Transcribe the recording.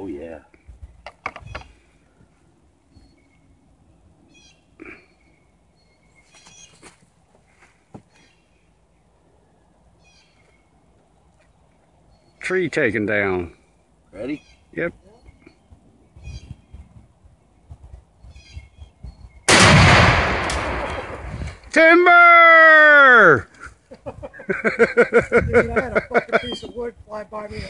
Oh yeah. Tree taken down. Ready? Yep. Timber! Dude, I had a fucking piece of wood fly by me.